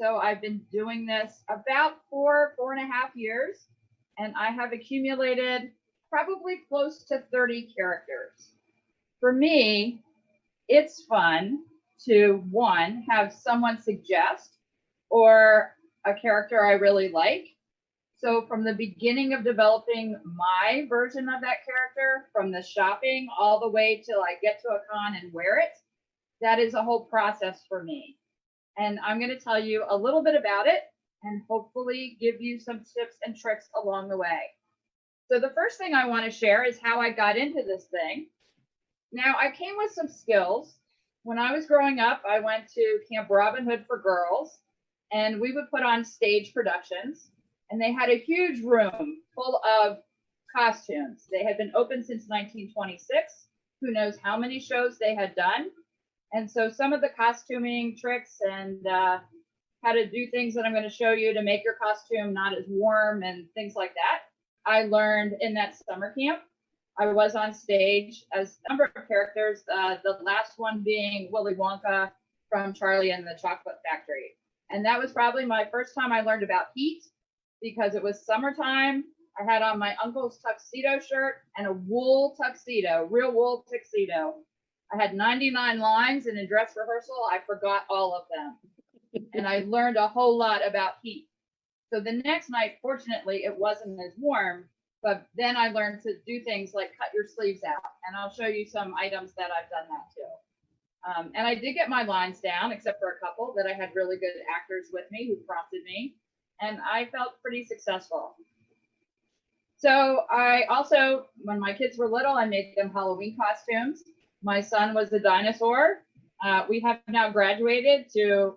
So I've been doing this about 4.5 years, and I have accumulated probably close to 30 characters. For me, it's fun to, one, have someone suggest or a character I really like. So from the beginning of developing my version of that character, from the shopping all the way till I get to a con and wear it, that is a whole process for me. And I'm going to tell you a little bit about it and hopefully give you some tips and tricks along the way. So the first thing I want to share is how I got into this thing. Now, I came with some skills. When I was growing up, I went to Camp Robin Hood for girls, and we would put on stage productions, and they had a huge room full of costumes. They had been open since 1926. Who knows how many shows they had done. And so some of the costuming tricks and how to do things that I'm going to show you to make your costume not as warm and things like that, I learned in that summer camp. I was on stage as a number of characters, the last one being Willy Wonka from Charlie and the Chocolate Factory. And that was probably my first time I learned about heat, because it was summertime. I had on my uncle's tuxedo shirt and a wool tuxedo, real wool tuxedo. I had 99 lines, and in dress rehearsal, I forgot all of them. And I learned a whole lot about heat. So the next night, fortunately, it wasn't as warm, but then I learned to do things like cut your sleeves out. And I'll show you some items that I've done that too. And I did get my lines down, except for a couple that I had really good actors with me who prompted me. And I felt pretty successful. So I also, when my kids were little, I made them Halloween costumes. My son was a dinosaur. We have now graduated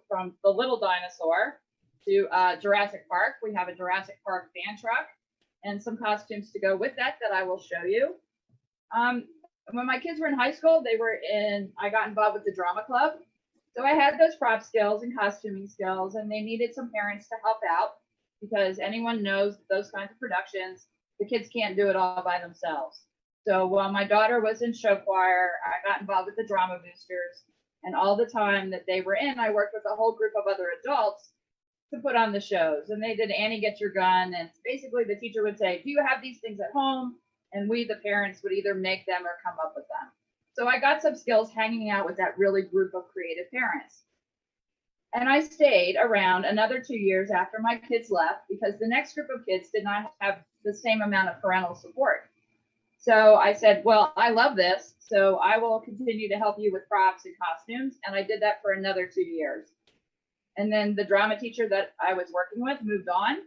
from the little dinosaur to Jurassic Park. We have a Jurassic Park fan truck and some costumes to go with that I will show you. When my kids were in high school, I got involved with the drama club. So I had those prop skills and costuming skills, and they needed some parents to help out, because anyone knows those kinds of productions, the kids can't do it all by themselves. So while my daughter was in show choir, I got involved with the drama boosters, and all the time that they were in, I worked with a whole group of other adults to put on the shows. And they did Annie Get Your Gun, and basically the teacher would say, do you have these things at home? And we, the parents, would either make them or come up with them. So I got some skills hanging out with that really group of creative parents. And I stayed around another 2 years after my kids left, because the next group of kids did not have the same amount of parental support. So I said, well, I love this, so I will continue to help you with props and costumes. And I did that for another 2 years. And then the drama teacher that I was working with moved on.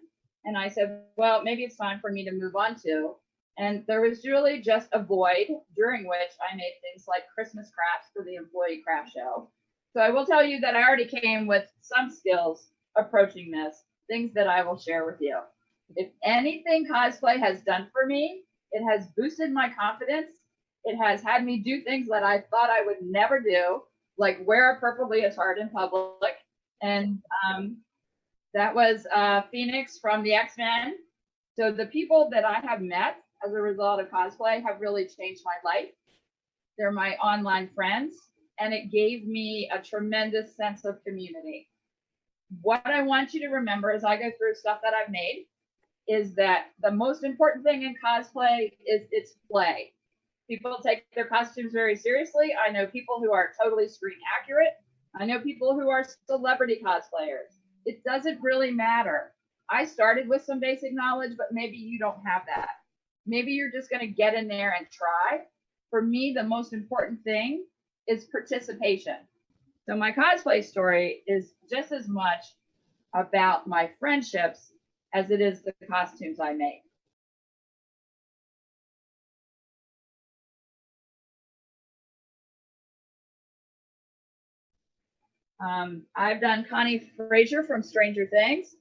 And I said, well, maybe it's time for me to move on too. And there was really just a void, during which I made things like Christmas crafts for the employee craft show. So I will tell you that I already came with some skills approaching this, things that I will share with you. If anything cosplay has done for me, it has boosted my confidence. It has had me do things that I thought I would never do, like wear a purple leotard in public. And that was Phoenix from the X-Men. So the people that I have met as a result of cosplay have really changed my life. They're my online friends, and it gave me a tremendous sense of community. What I want you to remember as I go through stuff that I've made is that the most important thing in cosplay is its play. People take their costumes very seriously. I know people who are totally screen accurate. I know people who are celebrity cosplayers. It doesn't really matter. I started with some basic knowledge, but maybe you don't have that. Maybe you're just going to get in there and try. For me, the most important thing is participation. So my cosplay story is just as much about my friendships as it is the costumes I make. I've done Connie Frazier from Stranger Things.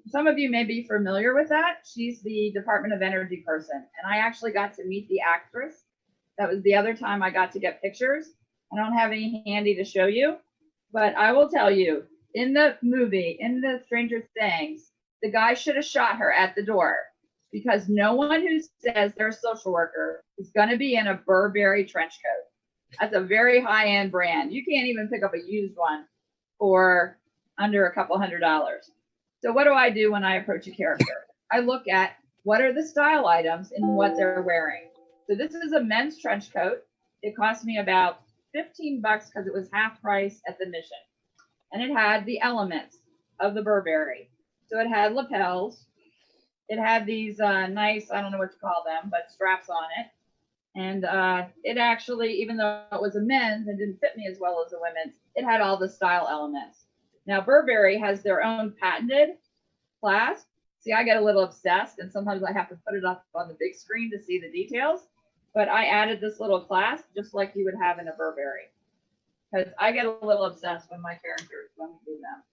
Some of you may be familiar with that. She's the Department of Energy person. And I actually got to meet the actress. That was the other time I got to get pictures. I don't have any handy to show you, but I will tell you, in the movie, in the Stranger Things, the guy should have shot her at the door, because no one who says they're a social worker is going to be in a Burberry trench coat. That's a very high-end brand. You can't even pick up a used one for under a couple $100. So what do I do when I approach a character? I look at what are the style items and what they're wearing. So this is a men's trench coat. It cost me about $15 because it was half price at the mission. And it had the elements of the Burberry. So it had lapels. It had these nice, I don't know what to call them, but straps on it. And it actually, even though it was a men's and didn't fit me as well as a women's, it had all the style elements. Now, Burberry has their own patented clasp. See, I get a little obsessed, and sometimes I have to put it up on the big screen to see the details. But I added this little clasp just like you would have in a Burberry, because I get a little obsessed with my characters when we do them.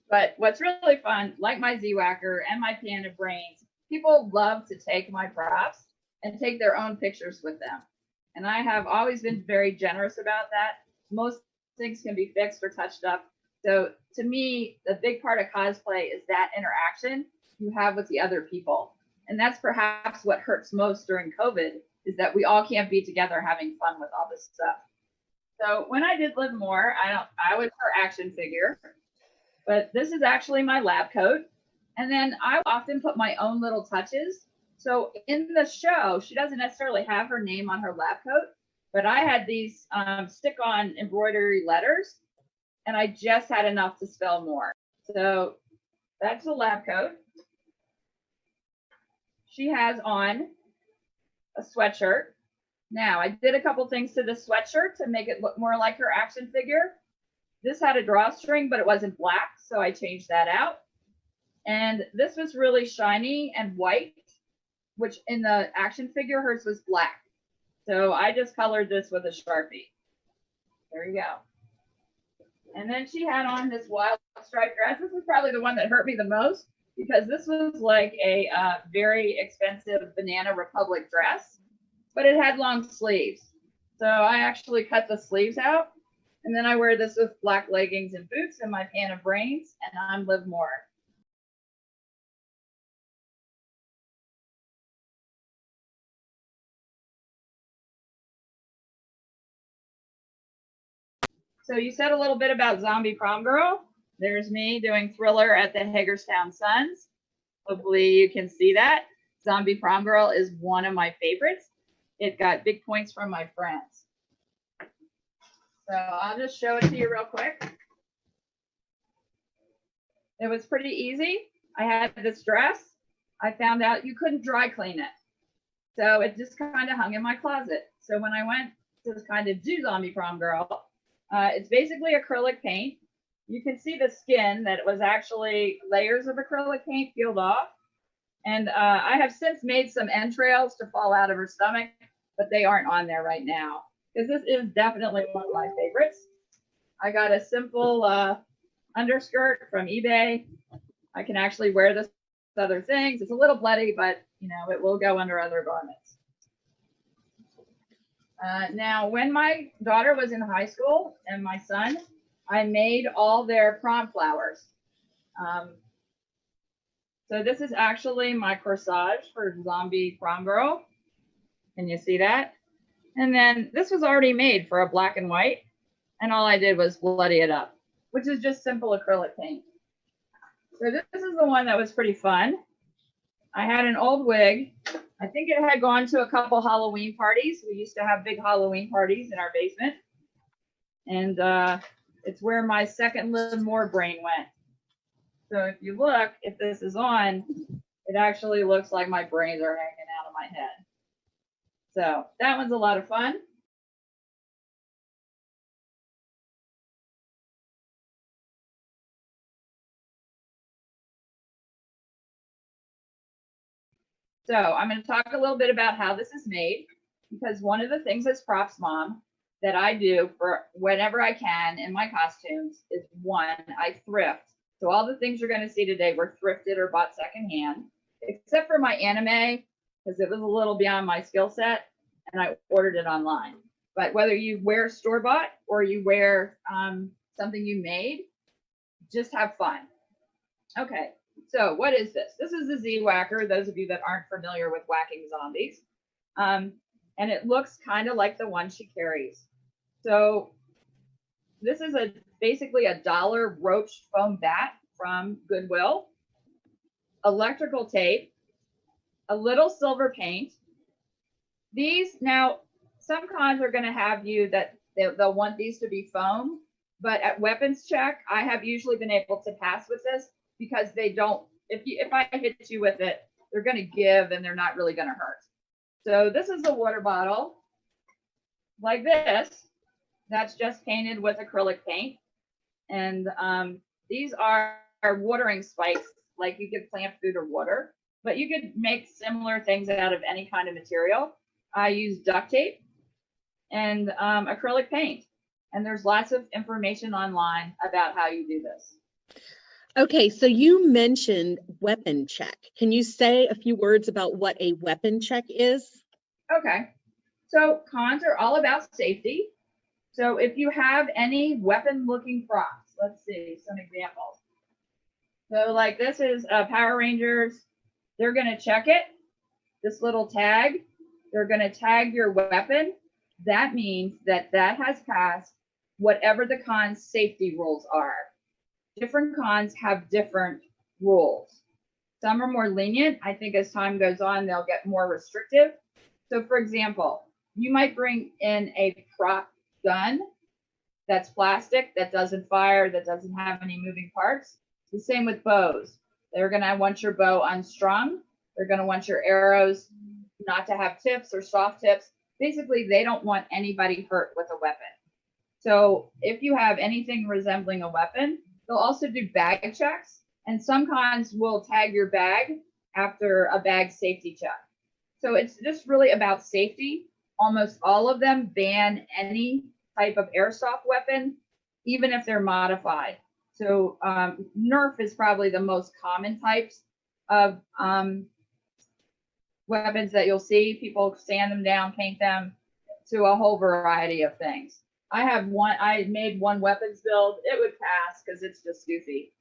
But what's really fun, like my Z-Whacker and my Pan of Brains, people love to take my props and take their own pictures with them. And I have always been very generous about that. Most things can be fixed or touched up. So to me, the big part of cosplay is that interaction you have with the other people. And that's perhaps what hurts most during COVID, is that we all can't be together having fun with all this stuff. So when I did live more, I was her action figure. But this is actually my lab coat. And then I often put my own little touches. So in the show, she doesn't necessarily have her name on her lab coat, but I had these stick-on embroidery letters, and I just had enough to spell more. So that's the lab coat. She has on a sweatshirt. Now, I did a couple things to the sweatshirt to make it look more like her action figure. This had a drawstring, but it wasn't black, so I changed that out. And this was really shiny and white, which in the action figure, hers was black. So I just colored this with a Sharpie. There you go. And then she had on this wild striped dress. This was probably the one that hurt me the most, because this was like a very expensive Banana Republic dress, but it had long sleeves. So I actually cut the sleeves out. And then I wear this with black leggings and boots and my Pan of Brains, and I'm Liv Moore. So you said a little bit about Zombie Prom Girl. There's me doing Thriller at the Hagerstown Suns. Hopefully you can see that. Zombie Prom Girl is one of my favorites. It got big points from my friends. So I'll just show it to you real quick. It was pretty easy. I had this dress. I found out you couldn't dry clean it. So it just kind of hung in my closet. So when I went to kind of do Zombie Prom Girl, it's basically acrylic paint. You can see the skin that it was actually layers of acrylic paint peeled off. And I have since made some entrails to fall out of her stomach, but they aren't on there right now, because this is definitely one of my favorites. I got a simple underskirt from eBay. I can actually wear this with other things. It's a little bloody, but you know, it will go under other garments. Now, when my daughter was in high school and my son, I made all their prom flowers. So this is actually my corsage for Zombie Prom Girl. Can you see that? And then this was already made for a black and white, and all I did was bloody it up, which is just simple acrylic paint. So this is the one that was pretty fun. I had an old wig. I think it had gone to a couple Halloween parties. We used to have big Halloween parties in our basement. And it's where my second Liv Moore brain went. So if you look, if this is on, it actually looks like my brains are hanging out of my head. So that one's a lot of fun. So I'm going to talk a little bit about how this is made, because one of the things as props mom that I do for whenever I can in my costumes is, one, I thrift. So all the things you're going to see today were thrifted or bought secondhand, except for my anime, because it was a little beyond my skill set, and I ordered it online. But whether you wear store-bought or you wear something you made, just have fun. Okay, So what is this? This is the Z-Whacker, those of you that aren't familiar with whacking zombies. And it looks kind of like the one she carries. So this is basically a $1 roached foam bat from Goodwill, electrical tape, a little silver paint. These, now, some cons are going to have you that they'll want these to be foam, but at weapons check, I have usually been able to pass with this because they don't, if I hit you with it, they're going to give and they're not really going to hurt. So this is the water bottle like this. That's just painted with acrylic paint. And these are watering spikes, like you could plant food or water, but you could make similar things out of any kind of material. I use duct tape and acrylic paint. And there's lots of information online about how you do this. Okay, so you mentioned weapon check. Can you say a few words about what a weapon check is? Okay, so cons are all about safety. So if you have any weapon-looking props, let's see some examples. So like this is Power Rangers. They're going to check it, this little tag. They're going to tag your weapon. That means that that has passed whatever the con's safety rules are. Different cons have different rules. Some are more lenient. I think as time goes on, they'll get more restrictive. So for example, you might bring in a prop gun that's plastic, that doesn't fire, that doesn't have any moving parts. The same with bows. They're going to want your bow unstrung. They're going to want your arrows not to have tips or soft tips. Basically, they don't want anybody hurt with a weapon. So if you have anything resembling a weapon, they'll also do bag checks. And some cons will tag your bag after a bag safety check. So it's just really about safety. Almost all of them ban any type of airsoft weapon, even if they're modified. So Nerf is probably the most common types of weapons that you'll see. People sand them down, paint them to a whole variety of things. I made one weapons build. It would pass because it's just goofy.